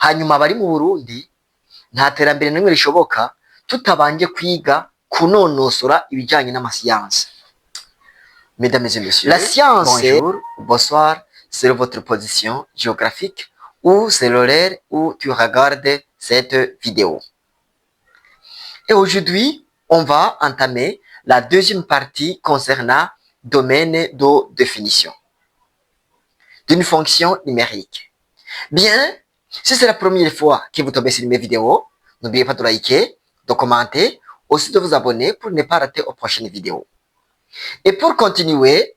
hanyuma abari mu Burundi nta terambere n'imwe rishoboka tutabanje kwiga kunonosora ibijyanye n'amasiyansi. Mesdames et messieurs, la science, bonjour, bonsoir, c'est votre position géographique ou c'est l'horaire où tu regardes cette vidéo. Et aujourd'hui, on va entamer la deuxième partie concernant domaine de définition d'une fonction numérique. Bien, si c'est la première fois que vous tombez sur mes vidéos, n'oubliez pas de liker, de commenter, aussi de vous abonner pour ne pas rater aux prochaines vidéos. Et pour continuer,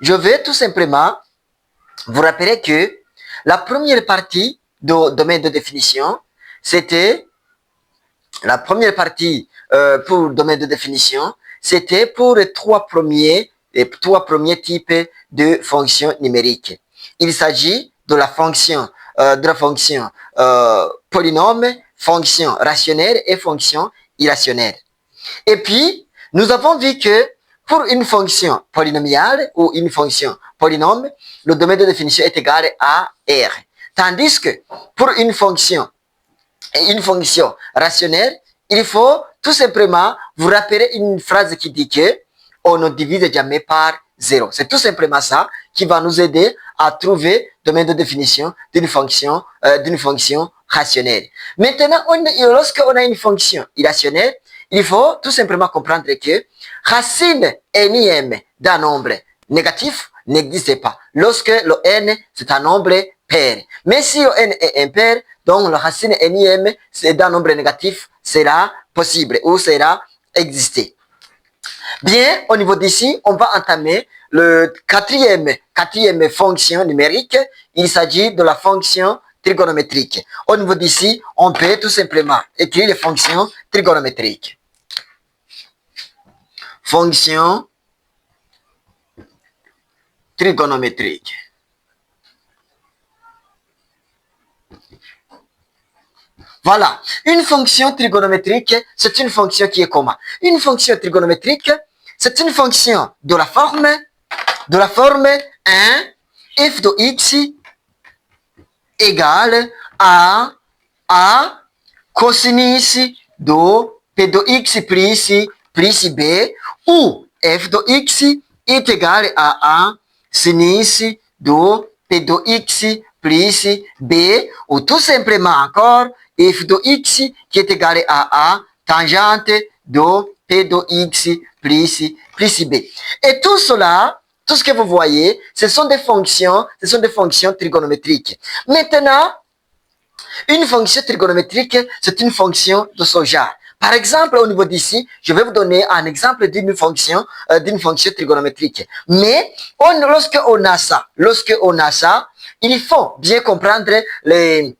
je vais tout simplement vous rappeler que la première partie de domaine de définition, c'était la première partie pour domaine de définition, c'était pour les trois premiers types de fonctions numériques. Il s'agit de la fonction polynôme, fonction rationnelle et fonction irrationnelle. Et puis, nous avons vu que pour une fonction polynomiale ou une fonction polynôme, le domaine de définition est égal à R. Tandis que pour une fonction rationnelle, il faut tout simplement vous rappeler une phrase qui dit que on ne divise jamais par 0. C'est tout simplement ça qui va nous aider à trouver le domaine de définition d'une fonction rationnelle. Maintenant, lorsqu'on a une fonction irrationnelle, il faut tout simplement comprendre que racine énième d'un nombre négatif n'existe pas. Lorsque le n, c'est un nombre pair. Mais si le n est impair, donc la racine énième d'un nombre négatif sera possible ou sera exister. Bien, au niveau d'ici, on va entamer le quatrième fonction numérique. Il s'agit de la fonction trigonométrique. Au niveau d'ici, on peut tout simplement écrire les fonctions trigonométriques. Fonction trigonométrique. Voilà, une fonction trigonométrique, c'est une fonction qui est comment? Une fonction trigonométrique, c'est une fonction de la forme 1 f de x égale à cosinus de p de x plus b, où f de x est égal à sinus de p de x plus b, ou tout simplement encore f de x qui est égal à tangente de p de x plus b. Et tout cela, tout ce que vous voyez, ce sont des fonctions trigonométriques. Maintenant, une fonction trigonométrique, c'est une fonction de ce genre. Par exemple, au niveau d'ici, je vais vous donner un exemple d'une fonction trigonométrique. Mais lorsque on a ça, il faut bien comprendre les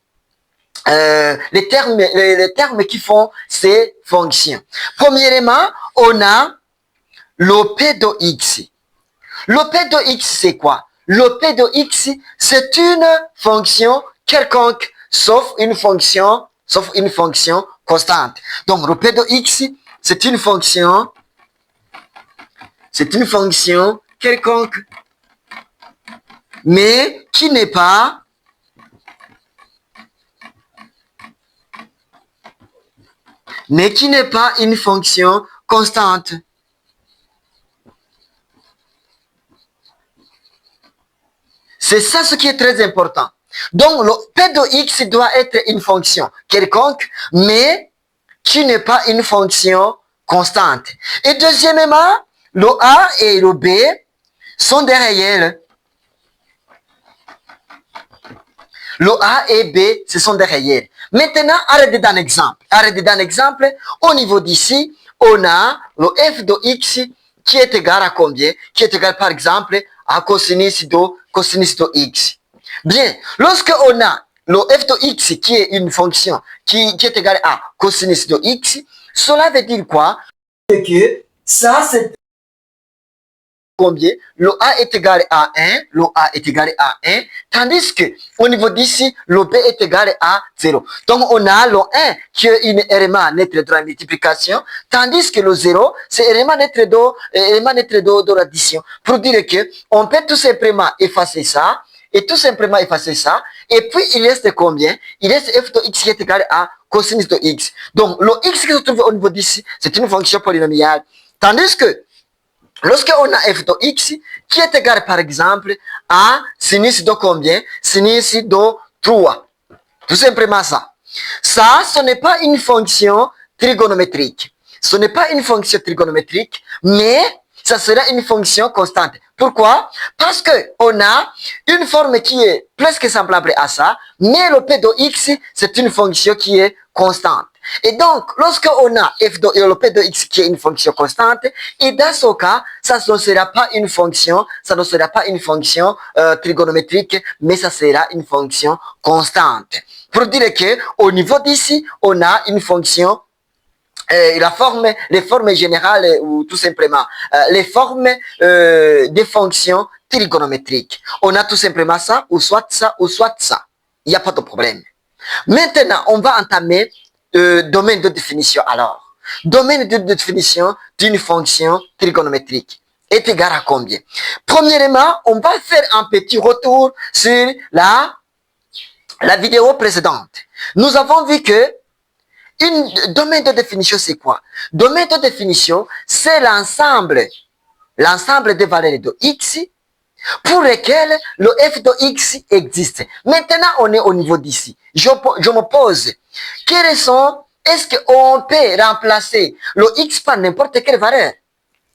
termes qui font ces fonctions. Premièrement, on a le p de x. Le p de x, c'est quoi? Le p de x, c'est une fonction quelconque, sauf une fonction constante. Donc, le p de x, c'est une fonction quelconque, mais qui n'est pas une fonction constante. C'est ça ce qui est très important. Donc, le p de x doit être une fonction quelconque, mais qui n'est pas une fonction constante. Et deuxièmement, le a et le b sont des réels. Le a et b, ce sont des réels. Maintenant, arrêtez d'un exemple. Au niveau d'ici, on a le f de x qui est égal à combien? Qui est égal, par exemple, à cosinus de x. Bien, lorsque on a le f de x qui est une fonction qui est égale à cosinus de x, cela veut dire quoi? Que ça, c'est combien? Le a est égal à 1, tandis que au niveau d'ici, le b est égal à 0. Donc, on a le 1 qui est un élément naître de la multiplication, tandis que le 0, c'est élément naître de l'addition. Pour dire que on peut tout simplement effacer ça, Et puis, il reste combien? Il reste f de x qui est égal à cosinus de x. Donc, le x qui se trouve au niveau d'ici, c'est une fonction polynomiale. Tandis que, lorsqu'on a f de x qui est égal, par exemple, à sinus de combien? Sinus de 3. Tout simplement ça. Ça, ce n'est pas une fonction trigonométrique. Ce n'est pas une fonction trigonométrique, mais ça sera une fonction constante. Pourquoi? Parce que on a une forme qui est presque semblable à ça, mais le p de x, c'est une fonction qui est constante. Et donc, lorsqu'on a f de le p de x qui est une fonction constante, et dans ce cas, ça ne sera pas une fonction, trigonométrique, mais ça sera une fonction constante. Pour dire que au niveau d'ici, on a une fonction les formes générales ou tout simplement les formes des fonctions trigonométriques. On a tout simplement ça, ou soit ça, ou soit ça. Il n'y a pas de problème. Maintenant, on va entamer domaine de définition alors. Domaine de définition d'une fonction trigonométrique est égal à combien? Premièrement, on va faire un petit retour sur la vidéo précédente. Nous avons vu que domaine de définition, c'est quoi? Domaine de définition, c'est l'ensemble des valeurs de x pour lesquelles le f de x existe. Maintenant, on est au niveau d'ici. Je me pose, est-ce qu'on peut remplacer le x par n'importe quelle valeur?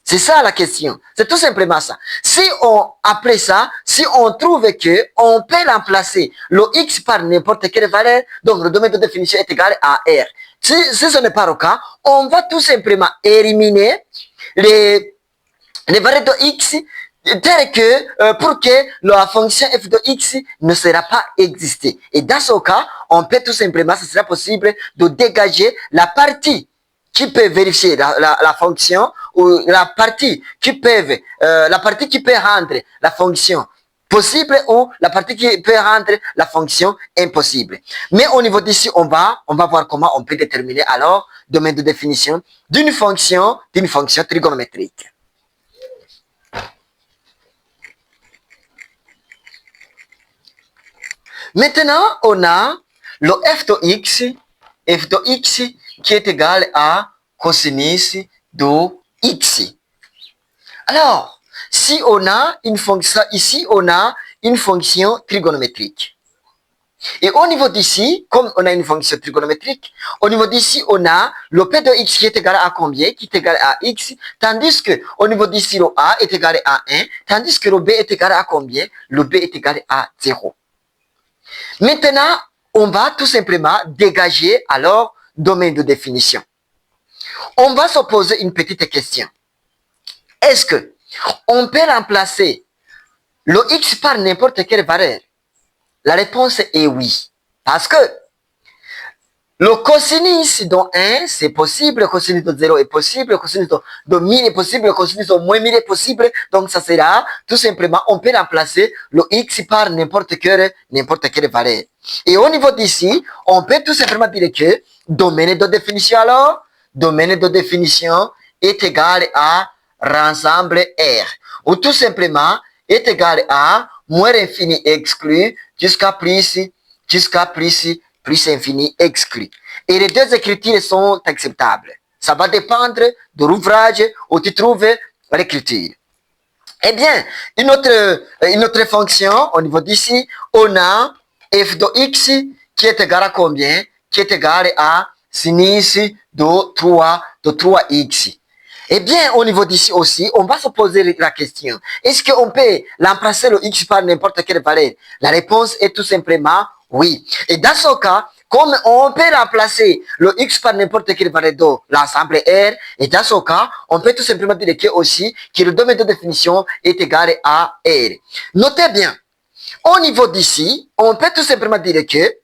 C'est ça la question. C'est tout simplement ça. Si on trouve que on peut remplacer le x par n'importe quelle valeur, donc le domaine de définition est égal à R. Si ce n'est pas le cas, on va tout simplement éliminer les valeurs de x telles que pour que la fonction f de x ne sera pas exister. Et dans ce cas, on peut tout simplement, ce sera possible de dégager la partie qui peut vérifier la fonction ou la partie qui peut rendre la fonction possible ou la partie qui peut rendre la fonction impossible. Mais au niveau d'ici, on va voir comment on peut déterminer alors domaine de définition d'une fonction trigonométrique. Maintenant, on a le f de x qui est égal à cosinus de x. Alors, si on a une fonction, ici on a une fonction trigonométrique. Et au niveau d'ici, comme on a une fonction trigonométrique, au niveau d'ici on a le p de x qui est égal à combien? Qui est égal à x, tandis que au niveau d'ici le a est égal à 1, tandis que le b est égal à combien? Le b est égal à 0. Maintenant, on va tout simplement dégager alors domaine de définition. On va se poser une petite question. Est-ce que on peut remplacer le x par n'importe quelle valeur? La réponse est oui. Parce que le cosinus de 1, c'est possible, le cosinus de 0 est possible, le cosinus de 1000 est possible, le cosinus de moins 1000 est possible. Donc, ça sera tout simplement, on peut remplacer le x par n'importe quelle valeur. Et au niveau d'ici, on peut tout simplement dire que domaine de définition alors, domaine de définition est égal à ensemble R. Ou tout simplement est égal à moins infini exclu jusqu'à plus infini exclu. Et les deux écritures sont acceptables. Ça va dépendre de l'ouvrage où tu trouves l'écriture. Eh bien, une autre fonction, au niveau d'ici, on a f de x qui est égal à combien? Qui est égal à sinus de 3x. Eh bien, au niveau d'ici aussi, on va se poser la question. Est-ce qu'on peut remplacer le x par n'importe quelle valeur? La réponse est tout simplement oui. Et dans ce cas, comme on peut remplacer le x par n'importe quelle valeur de l'ensemble R, et dans ce cas, on peut tout simplement dire que le domaine de définition est égal à R. Notez bien, au niveau d'ici, on peut tout simplement dire que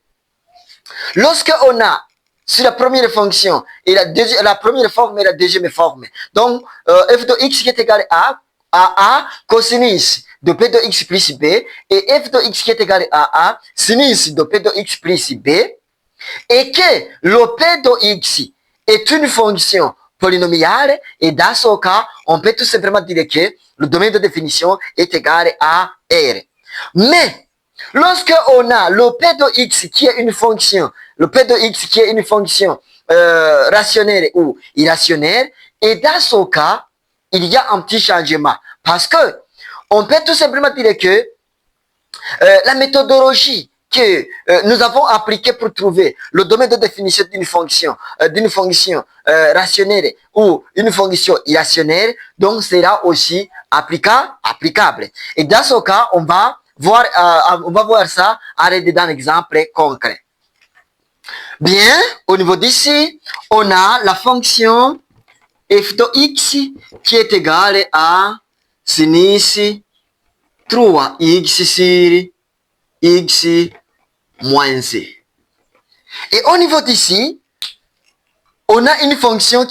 lorsque on a sur la première fonction et la première forme et la deuxième forme, donc f de x qui est égal à a cosinus de p de x plus b et f de x qui est égal à a sinus de p de x plus b, et que le p de x est une fonction polynomiale, et dans ce cas, on peut tout simplement dire que le domaine de définition est égal à R. Mais lorsque on a le P de x qui est une fonction, le P de x qui est une fonction rationnelle ou irrationnelle, et dans ce cas, il y a un petit changement. Parce que on peut tout simplement dire que la méthodologie que nous avons appliquée pour trouver le domaine de définition d'une fonction rationnelle ou une fonction irrationnelle, donc sera aussi applicable. Et dans ce cas, on va voir ça à l'aide d'un exemple concret. Bien, au niveau d'ici, on a la fonction f de x qui est égale à sinus 3x sur x moins c. Et au niveau d'ici, on a une fonction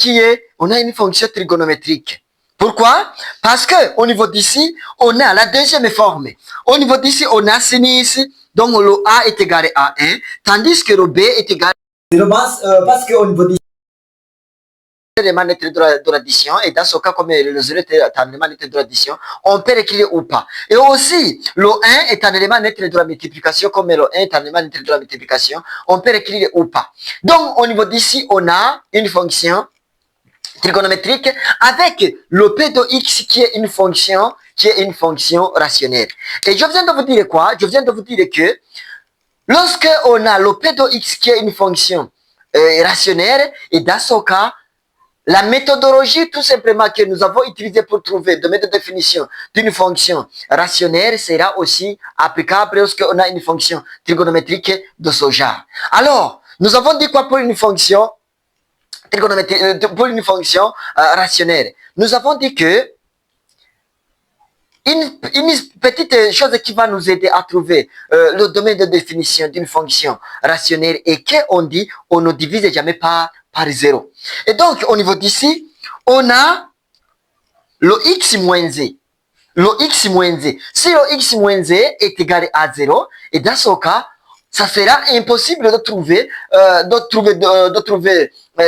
trigonométrique. Pourquoi? Parce que au niveau d'ici, on a la deuxième forme. Au niveau d'ici, on a sinus, donc le a est égal à 1, tandis que le b est égal à 0, parce qu'au niveau d'ici, l'élément net de l'addition, et dans ce cas, comme le 0 est un élément net de l'addition, on peut l'écrire ou pas. Et aussi, le 1 est un élément net de la multiplication, comme le 1 est un élément net de la multiplication, on peut l'écrire ou pas. Donc, au niveau d'ici, on a une fonction trigonométrique avec le P de x qui est une fonction rationnelle. Et je viens de vous dire quoi? Je viens de vous dire que lorsque on a le P de x qui est une fonction rationnelle, et dans ce cas, la méthodologie tout simplement que nous avons utilisée pour trouver le domaine de définition d'une fonction rationnelle sera aussi applicable lorsqu'on a une fonction trigonométrique de ce genre. Alors, nous avons dit quoi pour une fonction trigonométrique, pour une fonction rationnelle? Nous avons dit que une petite chose qui va nous aider à trouver le domaine de définition d'une fonction rationnelle et qu'on dit on ne divise jamais par 0. Et donc, au niveau d'ici, on a le x moins z. Le x moins z. Si le x moins z est égal à 0, et dans ce cas, ça sera impossible de trouver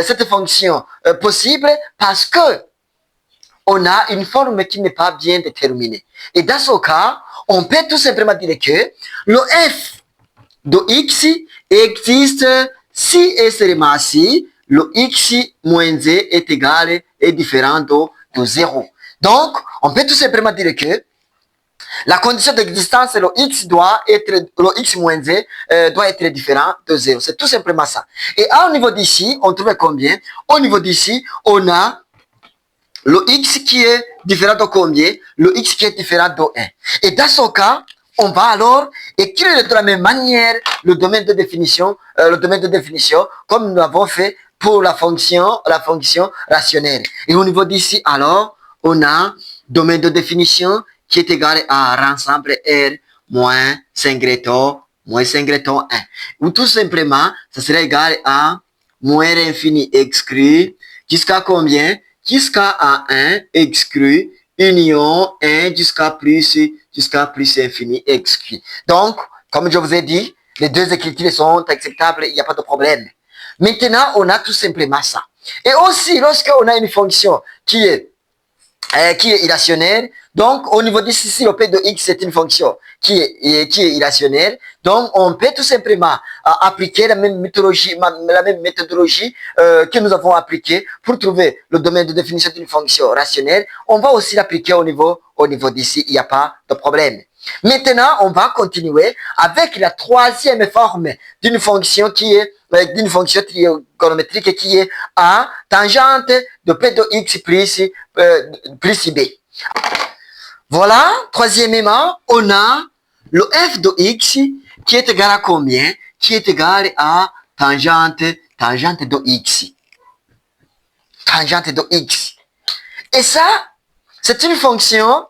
cette fonction possible parce que on a une forme qui n'est pas bien déterminée. Et dans ce cas, on peut tout simplement dire que le f de x existe si et seulement si le x moins z est égal et différent de 0. Donc, on peut tout simplement dire que la condition d'existence, le x moins z doit être différent de 0. C'est tout simplement ça. Et au niveau d'ici, on trouve combien? Au niveau d'ici, on a le x qui est différent de combien? Le x qui est différent de 1. Et dans ce cas, on va alors écrire de la même manière le domaine de définition, comme nous l'avons fait pour la fonction rationnelle. Et au niveau d'ici, alors, on a domaine de définition qui est égal à ensemble R moins singleton 1. Ou tout simplement, ça serait égal à moins infini exclu jusqu'à combien? Jusqu'à 1 exclu union 1 jusqu'à plus infini exclu. Donc, comme je vous ai dit, les deux écritures sont acceptables, il n'y a pas de problème. Maintenant, on a tout simplement ça. Et aussi, lorsqu'on a une fonction qui est irrationnelle, donc au niveau d'ici, si le P de x est une fonction qui est irrationnelle, donc on peut tout simplement appliquer la même méthodologie que nous avons appliquée pour trouver le domaine de définition d'une fonction rationnelle. On va aussi l'appliquer au niveau d'ici, il n'y a pas de problème. Maintenant, on va continuer avec la troisième forme d'une fonction trigonométrique qui est A tangente de P de x plus b. Voilà, troisièmement, on a le f de x qui est égal à combien? Qui est égal à tangente de x. Tangente de x. Et ça, c'est une fonction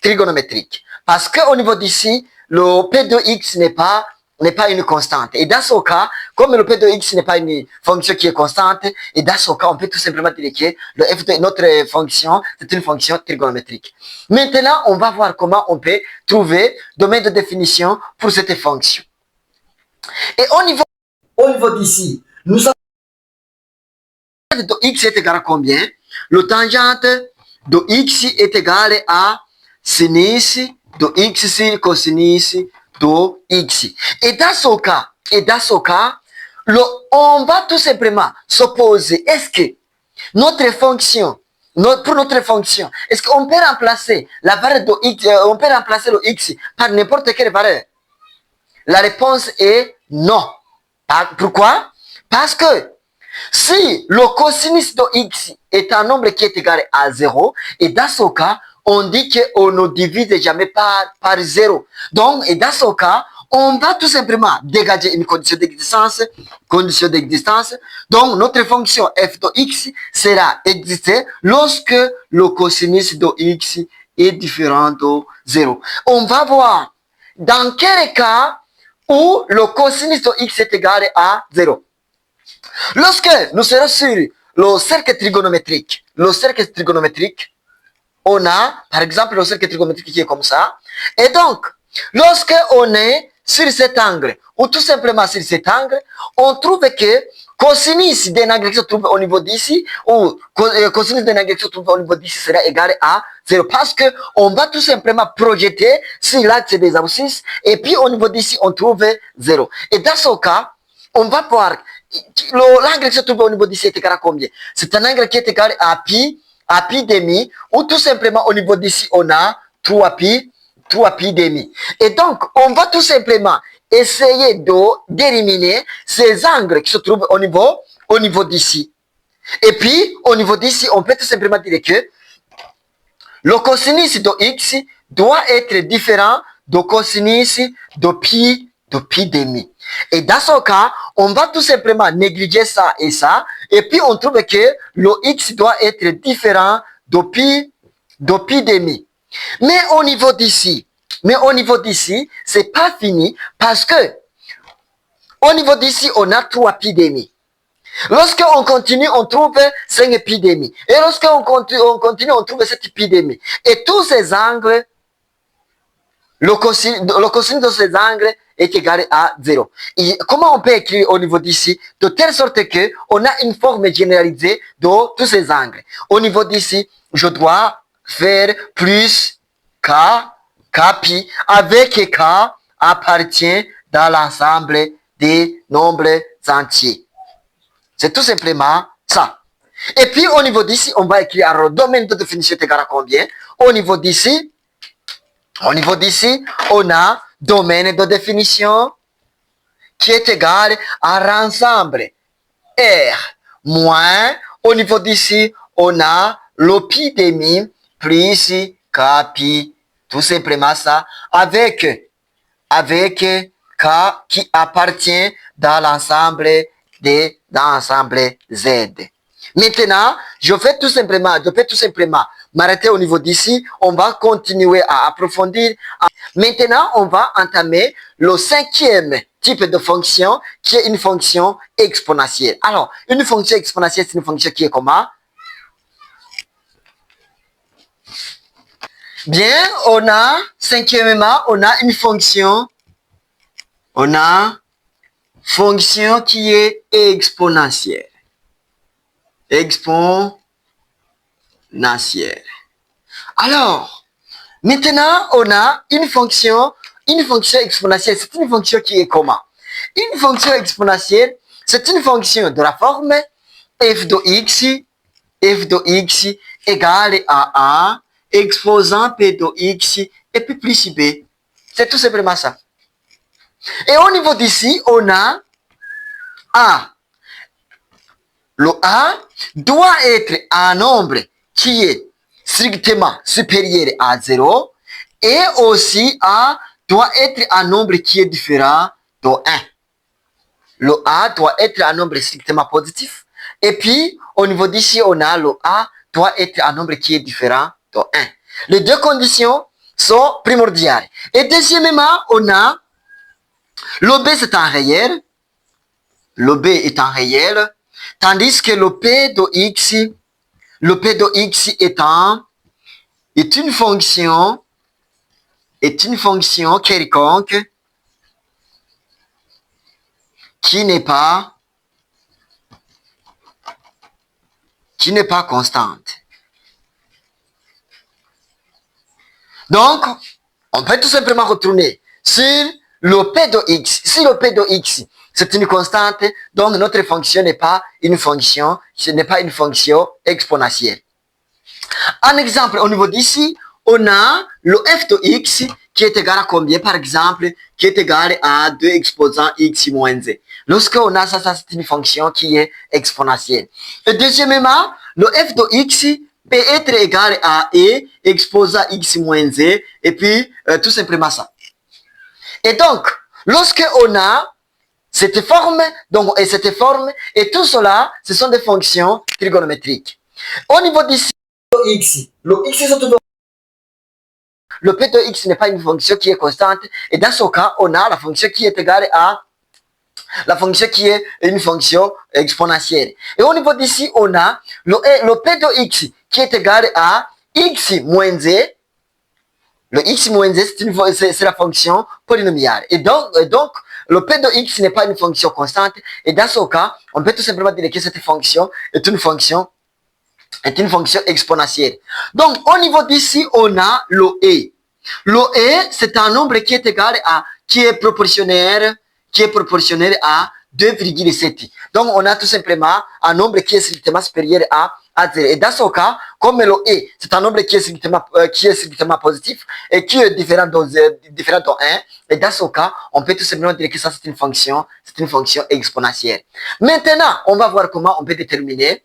trigonométrique. Parce qu'au niveau d'ici, le P de x n'est pas une constante. Et dans ce cas, comme le P de x n'est pas une fonction qui est constante, et dans ce cas, on peut tout simplement dire que le f de notre fonction, c'est une fonction trigonométrique. Maintenant, on va voir comment on peut trouver domaine de définition pour cette fonction. Et au niveau d'ici, nous savons que de x est égal à combien? Le tangente de x est égal à sinus de x sur cosinus de x. Et dans ce cas, on va tout simplement s'opposer. Est-ce que notre fonction, pour notre fonction, est-ce qu'on peut remplacer la valeur de x, on peut remplacer le x par n'importe quelle valeur? La réponse est non. Pourquoi? Parce que si le cosinus de x est un nombre qui est égal à 0, et dans ce cas, on dit qu'on ne divise jamais par 0. Donc, et dans ce cas, on va tout simplement dégager une condition d'existence. Donc, notre fonction f de x sera exister lorsque le cosinus de x est différent de 0. On va voir dans quel cas où le cosinus de x est égal à 0. Lorsque nous serons sur le cercle trigonométrique, on a, par exemple, le cercle trigonométrique qui est comme ça. Et donc, lorsque on est sur cet angle, ou tout simplement sur cet angle, on trouve que cosinus d'un angle qui se trouve au niveau d'ici, ou cosinus d'un angle qui se trouve au niveau d'ici sera égal à 0. Parce que on va tout simplement projeter sur l'axe des abscisses, et puis au niveau d'ici, on trouve 0. Et dans ce cas, on va voir l'angle qui se trouve au niveau d'ici est égal à combien? C'est un angle qui est égal à pi demi, ou tout simplement au niveau d'ici, on a 3 pi demi. Et donc, on va tout simplement essayer d'éliminer ces angles qui se trouvent au niveau d'ici. Et puis, au niveau d'ici, on peut tout simplement dire que le cosinus de x doit être différent du cosinus de pi demi. Et dans ce cas, on va tout simplement négliger ça et ça. Et puis, on trouve que le x doit être différent de pi demi. Mais au niveau d'ici, c'est pas fini parce que au niveau d'ici, on a 3 pi demi. Lorsqu'on continue, on trouve 5 pi demi. Et lorsqu'on continue, on trouve 7 pi demi. Et tous ces angles, le cosinus de ces angles est égal à 0. Et comment on peut écrire au niveau d'ici? De telle sorte que on a une forme généralisée de tous ces angles. Au niveau d'ici, je dois faire plus k pi, avec k appartient dans l'ensemble des nombres entiers. C'est tout simplement ça. Et puis, au niveau d'ici, on va écrire alors, le domaine de définition est égal à combien? Au niveau d'ici, on a domaine de définition qui est égal à l'ensemble R moins, au niveau d'ici, on a le pi demi plus k pi, tout simplement ça, avec k qui appartient dans l'ensemble Z. Maintenant, je peux tout simplement m'arrêter au niveau d'ici. On va continuer à approfondir. Maintenant, on va entamer le 5e type de fonction qui est une fonction exponentielle. Alors, une fonction exponentielle, c'est une fonction qui est comment? Bien, cinquièmement, on a une fonction. On a fonction qui est exponentielle. Alors, maintenant, on a une fonction exponentielle. C'est une fonction qui est comment? Une fonction exponentielle, c'est une fonction de la forme f de x égale à a, exposant p de x et puis plus b. C'est tout simplement ça. Et au niveau d'ici, on a a. Le a doit être un nombre qui est strictement supérieur à 0 et aussi a doit être un nombre qui est différent de 1. Le a doit être un nombre strictement positif et puis au niveau d'ici, on a le a doit être un nombre qui est différent de 1. Les deux conditions sont primordiales. Et deuxièmement, on a le b c'est un réel. Le b est un réel. Tandis que le p de x est une fonction quelconque qui n'est pas constante. Donc, on peut tout simplement retourner sur le P de X, si le P de X, c'est une constante, donc notre fonction n'est pas une fonction, ce n'est pas une fonction exponentielle. Un exemple, au niveau d'ici, on a le f de x qui est égal à combien, par exemple, qui est égal à 2 exposants x moins z. Lorsqu'on a ça, c'est une fonction qui est exponentielle. Et deuxièmement, le f de x peut être égal à e exposant x moins z, et puis tout simplement ça. Et donc, lorsqu'on a cette forme, donc, et cette forme, et tout cela, ce sont des fonctions trigonométriques. Au niveau d'ici, le x est autour de... Le p de x n'est pas une fonction qui est constante, et dans ce cas, on a la fonction qui est égale à la fonction qui est une fonction exponentielle. Et au niveau d'ici, on a le p de x qui est égal à x moins z. Le x moins z, c'est la fonction polynomiale. Et donc, le p de x n'est pas une fonction constante, et dans ce cas, on peut tout simplement dire que cette fonction est une fonction exponentielle. Donc, au niveau d'ici, on a le e. Le e, c'est un nombre qui est égal à, qui est proportionnel à 2,7. Donc, on a tout simplement un nombre qui est strictement supérieur à 0. Et dans ce cas, comme le e, c'est un nombre qui est strictement positif et qui est différent de 1, et dans ce cas, on peut tout simplement dire que ça, c'est une fonction exponentielle. Maintenant, on va voir comment on peut déterminer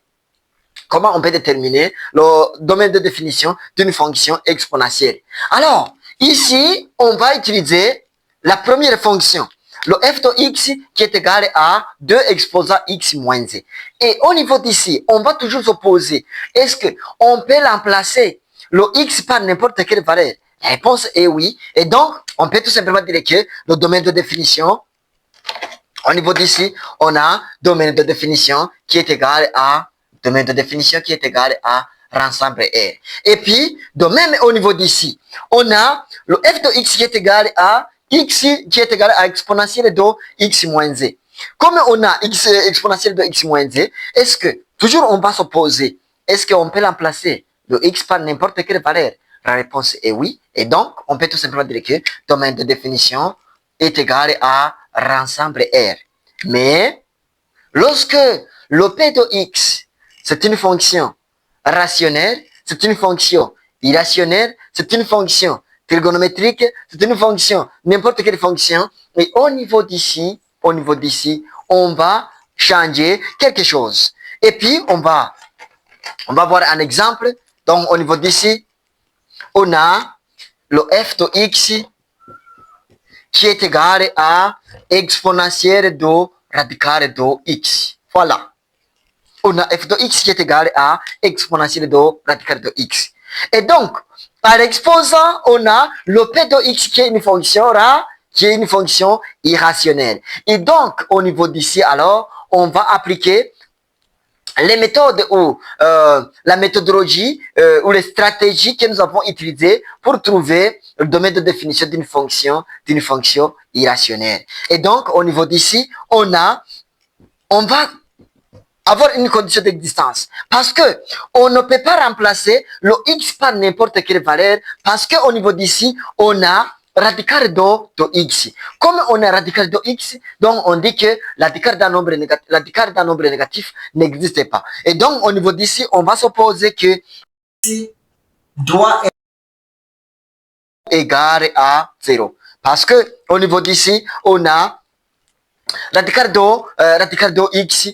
le domaine de définition d'une fonction exponentielle. Alors, ici, on va utiliser la première fonction, le f de x qui est égal à 2 exposant x moins z. Et au niveau d'ici, on va toujours s'opposer. Est-ce qu'on peut remplacer le x par n'importe quelle valeur? La réponse est oui. Et donc, on peut tout simplement dire que le domaine de définition, au niveau d'ici, on a domaine de définition qui est égal à l'ensemble R. Et puis, de même au niveau d'ici, on a le f de x qui est égal à x qui est égal à exponentielle de x moins z. Comme on a x exponentielle de x moins z, est-ce que, toujours on va s'opposer, est-ce qu'on peut remplacer le x par n'importe quelle valeur? La réponse est oui. Et donc, on peut tout simplement dire que domaine de définition est égal à l'ensemble R. Mais, lorsque le p de x, c'est une fonction rationnelle, c'est une fonction irrationnelle, c'est une fonction trigonométrique, c'est une fonction, n'importe quelle fonction. Et au niveau d'ici, on va changer quelque chose. Et puis, on va voir un exemple. Donc, au niveau d'ici, on a le f de x qui est égal à exponentielle de radical de x. Voilà. On a f de x qui est égal à exponentielle de radical de x. Et donc, par exposant, on a le p de x qui est une fonction irrationnelle. Et donc, au niveau d'ici, alors, on va appliquer les méthodes ou la méthodologie ou les stratégies que nous avons utilisées pour trouver le domaine de définition d'une fonction irrationnelle. Et donc, au niveau d'ici, on va avoir une condition d'existence. Parce que on ne peut pas remplacer le x par n'importe quelle valeur, parce qu'au niveau d'ici, on a radical de x. Comme on a radical de x, donc on dit que la radical d'un nombre négatif n'existe pas. Et donc, au niveau d'ici, on va supposer que x doit être égal à 0. Parce que au niveau d'ici, on a radical de x.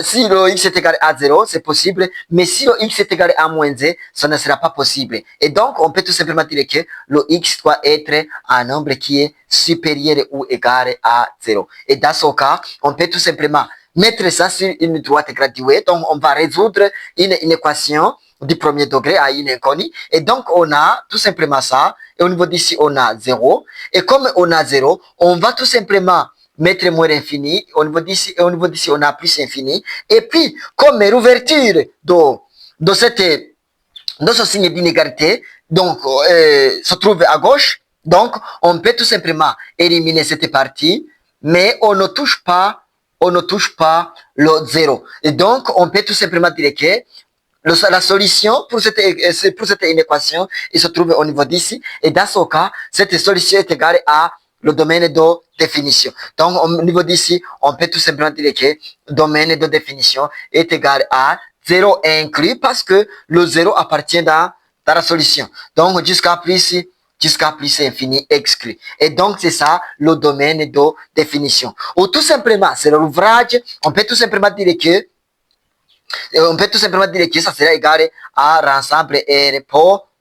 Si le x est égal à 0, c'est possible, mais si le x est égal à moins z, ça ne sera pas possible. Et donc, on peut tout simplement dire que le x doit être un nombre qui est supérieur ou égal à 0. Et dans ce cas, on peut tout simplement mettre ça sur une droite graduée. Donc, on va résoudre une équation du premier degré à une inconnue. Et donc, on a tout simplement ça. Et au niveau d'ici, on a 0. Et comme on a 0, on va tout simplement mettre moins l'infini, au niveau d'ici, on a plus infini. Et puis, comme l'ouverture de ce signe d'inégalité, donc, se trouve à gauche, donc, on peut tout simplement éliminer cette partie, mais on ne touche pas le 0. Et donc, on peut tout simplement dire que la solution pour cette inéquation, il se trouve au niveau d'ici. Et dans ce cas, cette solution est égale à le domaine de définition. Donc, au niveau d'ici, on peut tout simplement dire que le domaine de définition est égal à 0 inclus parce que le 0 appartient dans la solution. Donc, jusqu'à plus infini exclu. Et donc, c'est ça le domaine de définition. Ou tout simplement, c'est l'ouvrage, on peut tout simplement dire que ça serait égal à l'ensemble R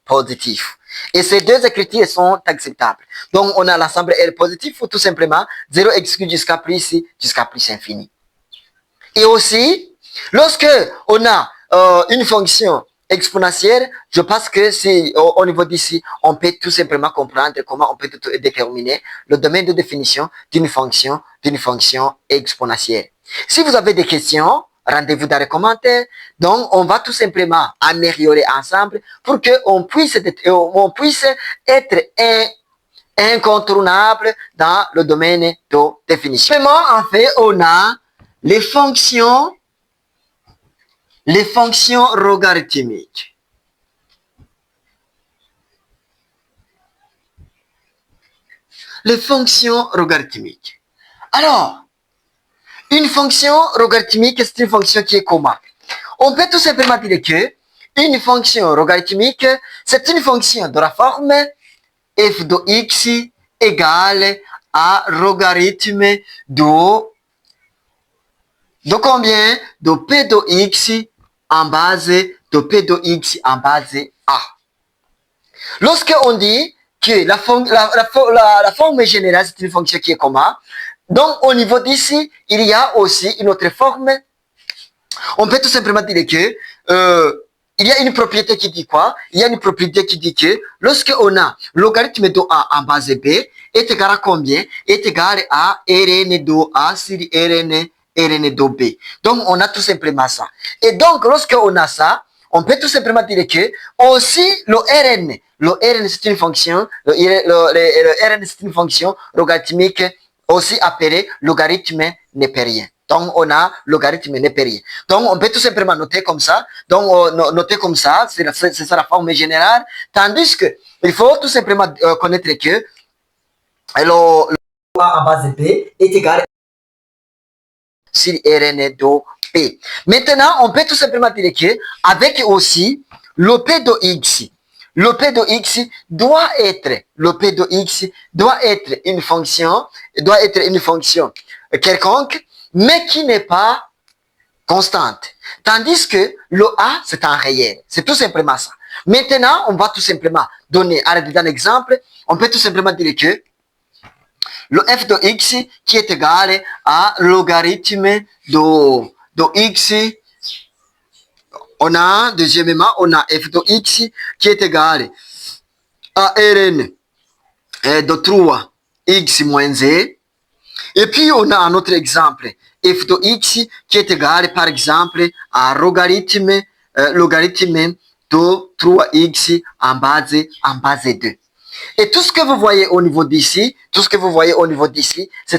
positif. Et ces deux écritures sont acceptables. Donc, on a l'ensemble R positif ou tout simplement 0 exclu jusqu'à plus infini. Et aussi, lorsque on a une fonction exponentielle, je pense que c'est au niveau d'ici, on peut tout simplement comprendre comment on peut déterminer le domaine de définition d'une fonction exponentielle. Si vous avez des questions, rendez-vous dans les commentaires. Donc, on va tout simplement améliorer ensemble pour qu'on puisse être incontournable dans le domaine de définition. Vraiment, en fait, on a les fonctions logarithmiques. Les fonctions logarithmiques. Alors, une fonction logarithmique, c'est une fonction qui est comment? On peut tout simplement dire que une fonction logarithmique, c'est une fonction de la forme f de x égale à logarithme de combien? De p de x en base a. Lorsque on dit que la forme générale, c'est une fonction qui est comment? Donc, au niveau d'ici, il y a aussi une autre forme. On peut tout simplement dire que il y a une propriété qui dit quoi? Il y a une propriété qui dit que lorsque on a logarithme de a en base b est égal à combien? Est égal à Rn de a sur Rn de b. Donc, on a tout simplement ça. Et donc, lorsque on a ça, on peut tout simplement dire que aussi le Rn c'est une fonction, le Rn c'est une fonction logarithmique aussi appelée logarithme népérien. Donc, on a logarithme népérien. Donc, on peut tout simplement noter comme ça. Donc, noter comme ça, c'est ça la forme générale. Tandis que, il faut tout simplement connaître que le a en base b est égal à sur Rn de p. Maintenant, on peut tout simplement dire que avec aussi le p de x, le p de x doit être une fonction, quelconque, mais qui n'est pas constante. Tandis que le a, c'est un réel. C'est tout simplement ça. Maintenant, on va tout simplement donner un exemple. On peut tout simplement dire que le f de x qui est égal à logarithme de x. On a, deuxièmement, on a f de x qui est égal à Rn de 3 x moins z. Et puis, on a un autre exemple, f de x qui est égal, par exemple, à logarithme de 3x en base 2. Et tout ce que vous voyez au niveau d'ici, ce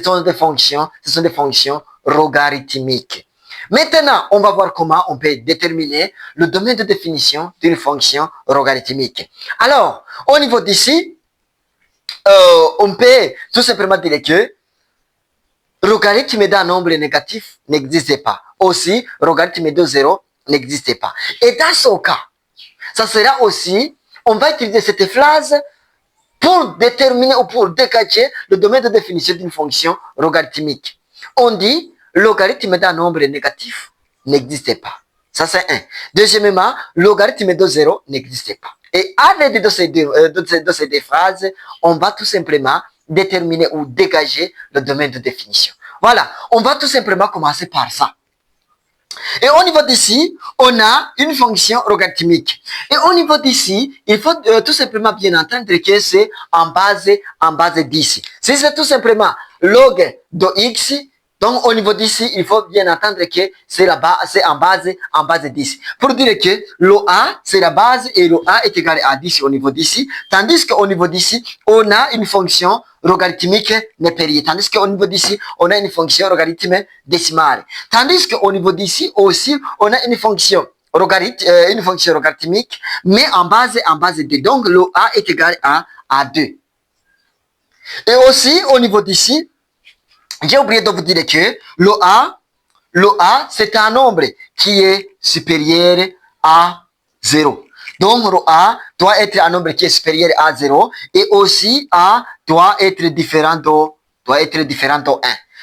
sont des fonctions logarithmiques. Maintenant, on va voir comment on peut déterminer le domaine de définition d'une fonction logarithmique. Alors, au niveau d'ici, on peut tout simplement dire que logarithme d'un nombre négatif n'existe pas. Aussi, logarithme de 0 n'existe pas. Et dans ce cas, ça sera aussi, on va utiliser cette phrase pour déterminer ou pour décaler le domaine de définition d'une fonction logarithmique. On dit logarithme d'un nombre négatif n'existe pas. Ça, c'est un. Deuxièmement, logarithme de 0 n'existe pas. Et à l'aide de ces deux phrases, on va tout simplement déterminer ou dégager le domaine de définition. Voilà, on va tout simplement commencer par ça. Et au niveau d'ici, on a une fonction logarithmique. Et au niveau d'ici, il faut tout simplement bien entendre que c'est en base 10. Si c'est tout simplement log de x, donc au niveau d'ici, il faut bien entendre que c'est en base 10. Pour dire que le a, c'est la base et le a est égal à 10 au niveau d'ici. Tandis qu'au niveau d'ici, on a une fonction logarithmique népérienne. Tandis qu'au niveau d'ici, on a une fonction logarithme décimale. Tandis qu'au niveau d'ici aussi, on a une fonction logarithmique, mais en base 2. Donc, le a est égal à 2. Et aussi, au niveau d'ici, j'ai oublié de vous dire que le A, c'est un nombre qui est supérieur à 0. Donc, le A doit être un nombre qui est supérieur à 0 et aussi A doit être différent de 1.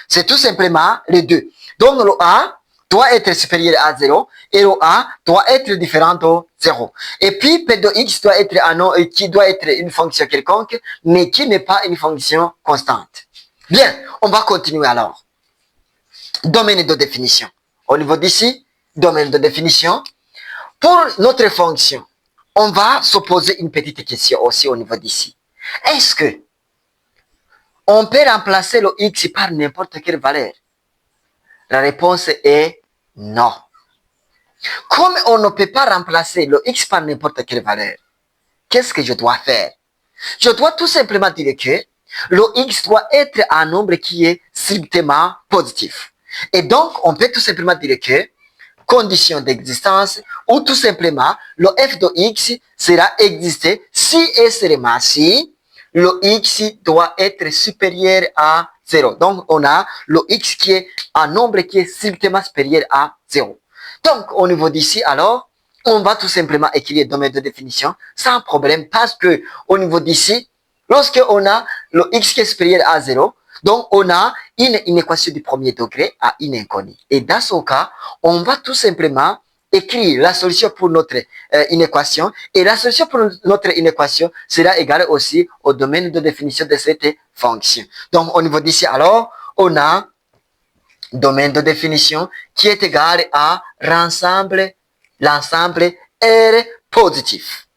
C'est tout simplement les deux. Donc, le A doit être supérieur à 0 et le A doit être différent de 0. Et puis, P de X doit être un nom qui doit être une fonction quelconque, mais qui n'est pas une fonction constante. Bien, on va continuer alors. Domaine de définition. Au niveau d'ici, domaine de définition. Pour notre fonction, on va se poser une petite question aussi au niveau d'ici. Est-ce que on peut remplacer le x par n'importe quelle valeur? La réponse est non. Comme on ne peut pas remplacer le x par n'importe quelle valeur, qu'est-ce que je dois faire? Je dois tout simplement dire que le x doit être un nombre qui est strictement positif. Et donc, on peut tout simplement dire que condition d'existence ou tout simplement le f de x sera exister si et seulement si le x doit être supérieur à 0. Donc, on a le x qui est un nombre qui est strictement supérieur à 0. Donc, au niveau d'ici, alors, on va tout simplement écrire le domaine de définition sans problème parce que au niveau d'ici, lorsque on a le x qui est supérieur à 0, donc on a une équation du premier degré à une inconnue. Et dans ce cas, on va tout simplement écrire la solution pour notre inéquation et la solution pour notre inéquation sera égale aussi au domaine de définition de cette fonction. Donc au niveau d'ici, alors, on a domaine de définition qui est égal à l'ensemble R positif,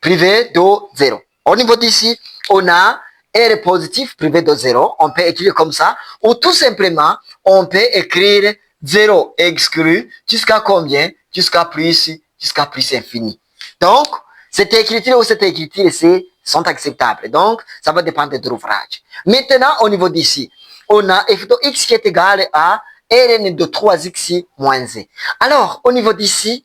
privé de 0. Au niveau d'ici, on a R positif privé de 0. On peut écrire comme ça. Ou tout simplement, on peut écrire 0 exclu jusqu'à combien? Jusqu'à plus infini. Donc, cette écriture ou cette écriture sont acceptables. Donc, ça va dépendre de l'ouvrage. Maintenant, au niveau d'ici, on a f de x qui est égal à Rn de 3x moins 1. Alors, au niveau d'ici,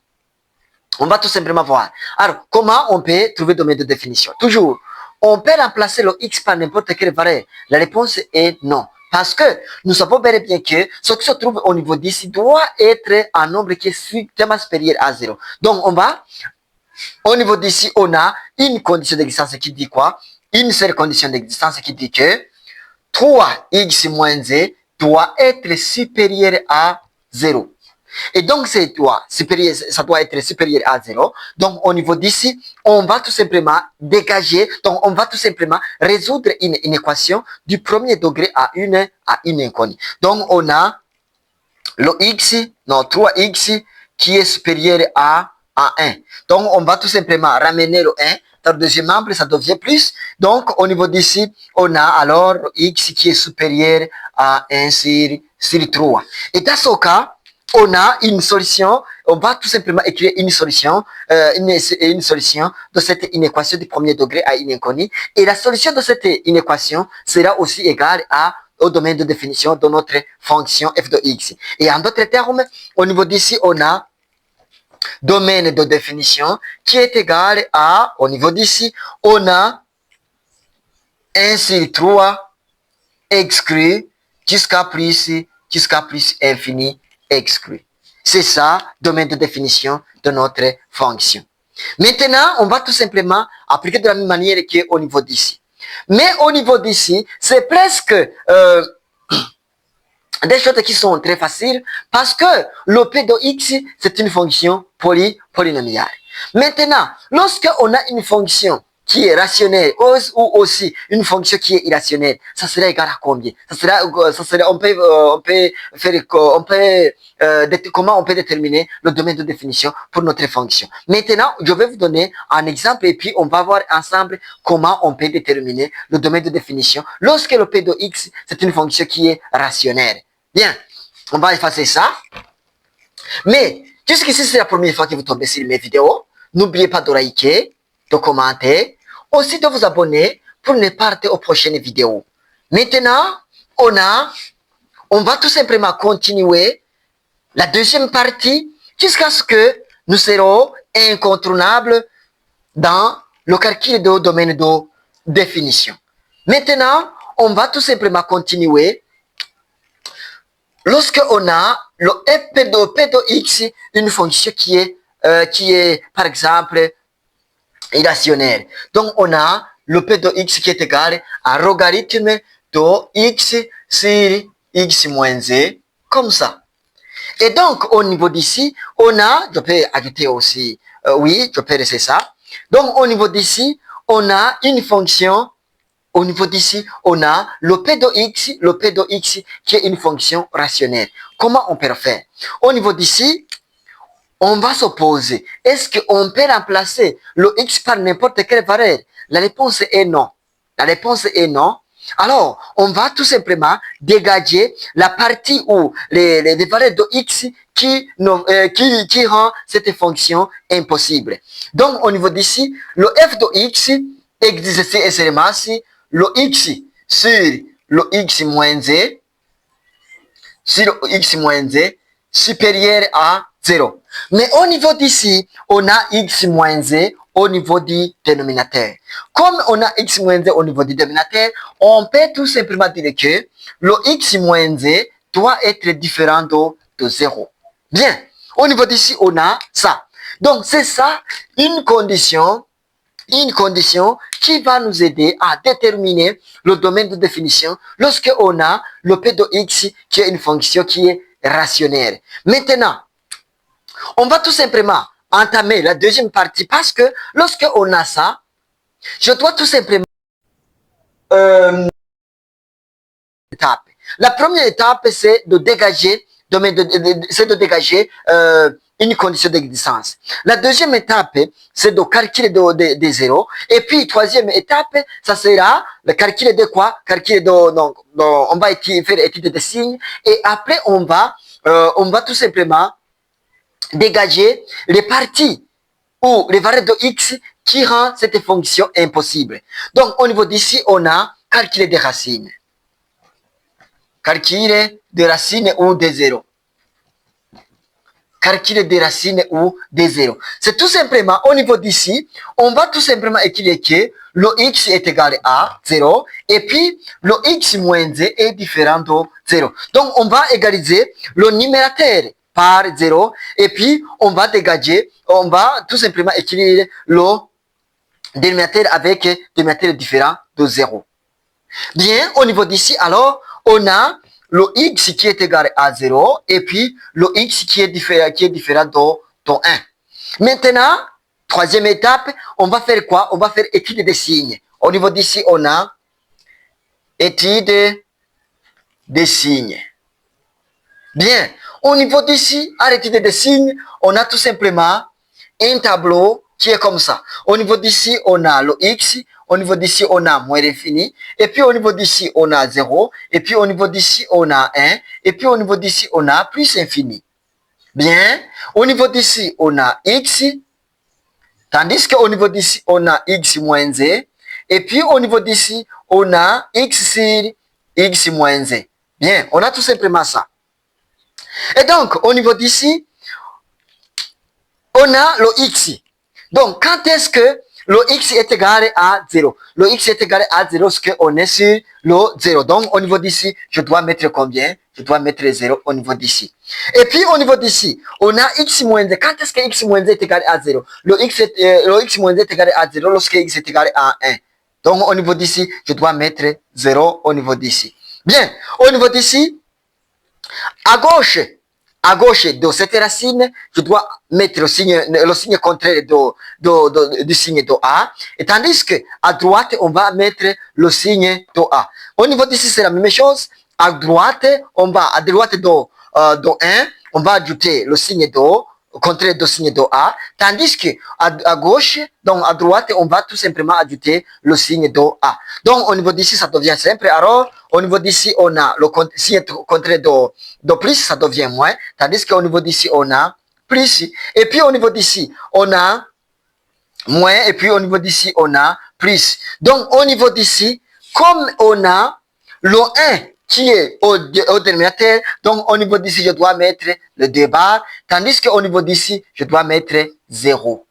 on va tout simplement voir. Alors, comment on peut trouver le domaine de définition? Toujours, on peut remplacer le x par n'importe quelle valeur. La réponse est non. Parce que nous savons bel et bien que ce qui se trouve au niveau d'ici doit être un nombre qui est strictement supérieur à 0. Donc, on va, au niveau d'ici, on a une condition d'existence qui dit quoi? Une seule condition d'existence qui dit que 3x moins 1 doit être supérieur à 0. Et donc, ça doit être supérieur à 0. Donc, au niveau d'ici, on va tout simplement dégager, donc on va tout simplement résoudre une équation du premier degré à une inconnue. Donc, on a le x, non, 3x qui est supérieur à 1. Donc, on va tout simplement ramener le 1. Dans le deuxième membre, ça devient plus. Donc, au niveau d'ici, on a alors x qui est supérieur à 1 sur 3. Et dans ce cas, on a une solution, on va tout simplement écrire une solution de cette inéquation du premier degré à une inconnue. Et la solution de cette inéquation sera aussi égale au domaine de définition de notre fonction f de x. Et en d'autres termes, au niveau d'ici, on a domaine de définition qui est égal à, au niveau d'ici, on a 1 sur 3 exclu jusqu'à plus infini exclu. C'est ça, domaine de définition de notre fonction. Maintenant, on va tout simplement appliquer de la même manière qu'au niveau d'ici. Mais au niveau d'ici, c'est presque des choses qui sont très faciles parce que le P de x, c'est une fonction polynomiale. Maintenant, lorsqu'on a une fonction qui est rationnelle ou aussi une fonction qui est irrationnelle, ça sera égal à combien? Comment on peut déterminer le domaine de définition pour notre fonction? Maintenant, je vais vous donner un exemple et puis on va voir ensemble comment on peut déterminer le domaine de définition lorsque le P de x, c'est une fonction qui est rationnelle. Bien, on va effacer ça. Mais, jusqu'ici, c'est la première fois que vous tombez sur mes vidéos. N'oubliez pas de liker, de commenter, aussi de vous abonner pour ne pas rater aux prochaines vidéos. Maintenant, on va tout simplement continuer la deuxième partie jusqu'à ce que nous serons incontournables dans le calcul de domaine définition. Maintenant, on va tout simplement continuer. Lorsque on a le f p de x, une fonction qui est par exemple irrationnelle. Donc, on a le p de x qui est égal à logarithme de x sur x moins z, comme ça. Et donc, au niveau d'ici, on a, je peux ajouter aussi, oui, je peux laisser ça. Donc, au niveau d'ici, on a une fonction. Au niveau d'ici, on a le p de x qui est une fonction rationnelle. Comment on peut le faire? Au niveau d'ici, on va se poser. Est-ce qu'on peut remplacer le x par n'importe quelle valeur? La réponse est non. La réponse est non. Alors, on va tout simplement dégager la partie où les valeurs de x qui rend cette fonction impossible. Donc, au niveau d'ici, le f de x existe seulement si le x sur le x moins z, sur le x moins z, supérieur à 0. Mais au niveau d'ici, on a x moins z au niveau du dénominateur. Comme on a x moins z au niveau du dénominateur, on peut tout simplement dire que le x moins z doit être différent de 0. Bien, au niveau d'ici, on a ça. Donc, c'est ça une condition qui va nous aider à déterminer le domaine de définition lorsque on a le p de x qui est une fonction qui est rationnelle. Maintenant, on va tout simplement entamer la deuxième partie parce que lorsque on a ça, je dois tout simplement étape. La première étape, c'est de dégager une condition d'existence. La deuxième étape, c'est de calculer des zéros. Et puis, troisième étape, ça sera le calcul de quoi? Calcul on va faire étude des signes. Et après, on va tout simplement dégager les parties ou les valeurs de x qui rend cette fonction impossible. Donc, au niveau d'ici, on a calculé des racines. Calculer des racines ou des zéros. Calculer des racines ou des zéros. C'est tout simplement, au niveau d'ici, on va tout simplement écrire que le x est égal à 0 et puis le x moins z est différent de 0. Donc, on va égaliser le numérateur par 0 et puis on va dégager, on va tout simplement écrire le dénominateur avec dénominateur différent de 0. Bien, au niveau d'ici, alors, on a le x qui est égal à 0 et puis le x qui est différent de 1. Maintenant, troisième étape, on va faire quoi? On va faire étude des signes. Au niveau d'ici, on a étude des signes. Bien, au niveau d'ici, à l'étude des signes, on a tout simplement un tableau qui est comme ça. Au niveau d'ici, on a le x. Au niveau d'ici, on a moins l'infini. Et puis, au niveau d'ici, on a 0. Et puis, au niveau d'ici, on a 1. Et puis, au niveau d'ici, on a plus infini. Bien. Au niveau d'ici, on a x. Tandis qu'au niveau d'ici, on a x moins z. Et puis, au niveau d'ici, on a x sur x moins z. Bien. On a tout simplement ça. Et donc, au niveau d'ici, on a le x. Donc, quand est-ce que le x est égal à 0? Le x est égal à 0 parce qu'on est sur le 0. Donc, au niveau d'ici, je dois mettre combien? Je dois mettre 0 au niveau d'ici. Et puis, au niveau d'ici, on a x moins 2. Quand est-ce que x moins 2 est égal à 0? Le x moins 2 est égal à 0 lorsque x est égal à 1. Donc, au niveau d'ici, je dois mettre 0 au niveau d'ici. Bien, au niveau d'ici, à gauche de cette racine, je dois mettre le signe contraire du signe de A. Et tandis que à droite, on va mettre le signe de A. Au niveau d'ici, c'est la même chose. À droite, à droite de 1, on va ajouter le signe de contraire du signe de A. Tandis que à gauche, donc à droite, on va tout simplement ajouter le signe de A. Donc, au niveau d'ici, ça devient simple. Alors, au niveau d'ici, on a le signe contraire de plus, ça devient moins. Tandis qu'au niveau d'ici, on a plus. Et puis, au niveau d'ici, on a moins. Et puis, au niveau d'ici, on a plus. Donc, au niveau d'ici, comme on a le 1 qui est au dénominateur, donc au niveau d'ici, je dois mettre le 2 barres. Tandis qu'au niveau d'ici, je dois mettre 0.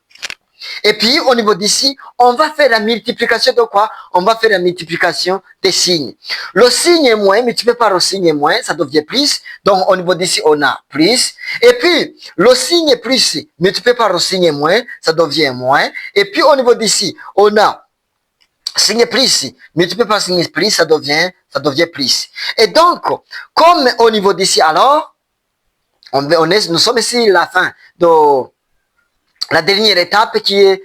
Et puis, au niveau d'ici, on va faire la multiplication de quoi? On va faire la multiplication des signes. Le signe moins multiplié par le signe moins, ça devient plus. Donc, au niveau d'ici, on a plus. Et puis, le signe plus multiplié par le signe moins, ça devient moins. Et puis, au niveau d'ici, on a signe plus multiplié par signe plus, ça devient plus. Et donc, comme au niveau d'ici, alors, nous sommes ici à la fin de la dernière étape qui est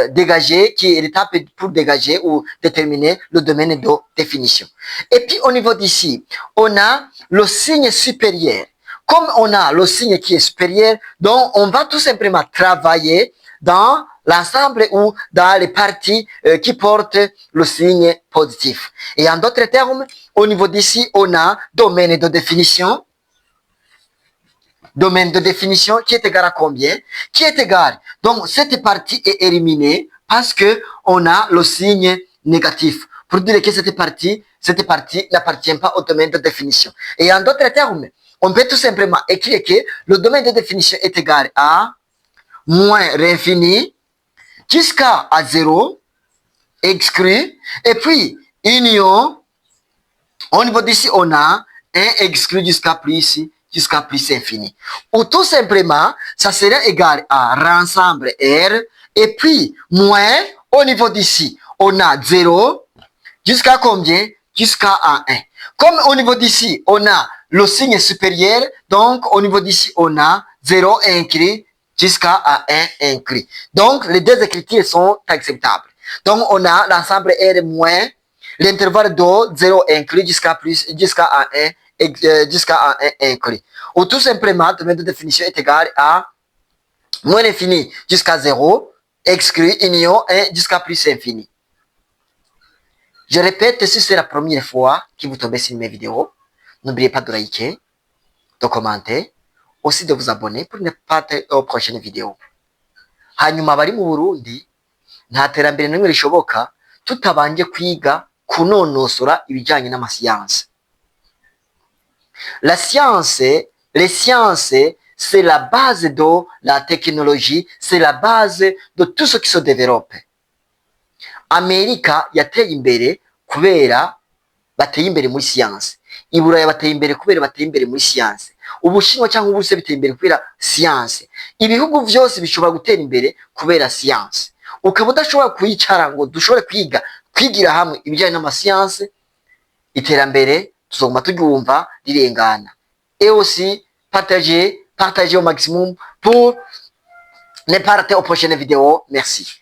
dégagée, qui est l'étape pour dégager ou déterminer le domaine de définition. Et puis au niveau d'ici, on a le signe supérieur. Comme on a le signe qui est supérieur, donc on va tout simplement travailler dans l'ensemble ou dans les parties qui portent le signe positif. Et en d'autres termes, au niveau d'ici, on a domaine de définition. Domaine de définition qui est égal à combien? Qui est égal. Donc, cette partie est éliminée parce que on a le signe négatif. Pour dire que cette partie n'appartient pas au domaine de définition. Et en d'autres termes, on peut tout simplement écrire que le domaine de définition est égal à moins l'infini jusqu'à 0, exclu, et puis union, au niveau d'ici, on a un exclu jusqu'à plus infini. Ou tout simplement, ça serait égal à l'ensemble R, et puis moins, au niveau d'ici, on a 0, jusqu'à combien? Jusqu'à 1. Comme au niveau d'ici, on a le signe supérieur, donc au niveau d'ici, on a 0 inclus jusqu'à 1 inclus. Donc, les deux écritures sont acceptables. Donc, on a l'ensemble R moins l'intervalle de 0 inclus jusqu'à 1 inclus. Ou tout simplement, le domaine de définition est égal à moins l'infini jusqu'à 0, exclu, union, 1 jusqu'à plus infini. Je répète, si c'est la première fois que vous tombez sur mes vidéos, n'oubliez pas de liker, de commenter, aussi de vous abonner pour ne pas être aux prochaines vidéos. Hanyuma bari mu Burundi, nta terambere n'imwe rishoboka tutabanje kwiga kunonosora ibijyanye n'amasiyansi. La science, les sciences, c'est la base de la technologie, c'est la base de tout ce qui se développe. Amerika yateye imbere kubera bateye imbere muri siyanse. I Burayi bateye imbere kubera bateye imbere muri siyanse. Ubushinwa cyangwa Uburusiya biteye imbere kubera siyanse. Ibihugu byose bishobora gutera imbere kubera siyanse. Ukaba udashobora kuyicara ngo dushobore kwigira hamwe ibijyanye n'amasiyanse, iterambere tuzoguma turyumva rirengana. Et aussi, partagez au maximum pour ne pas rater aux prochaines vidéos. Merci.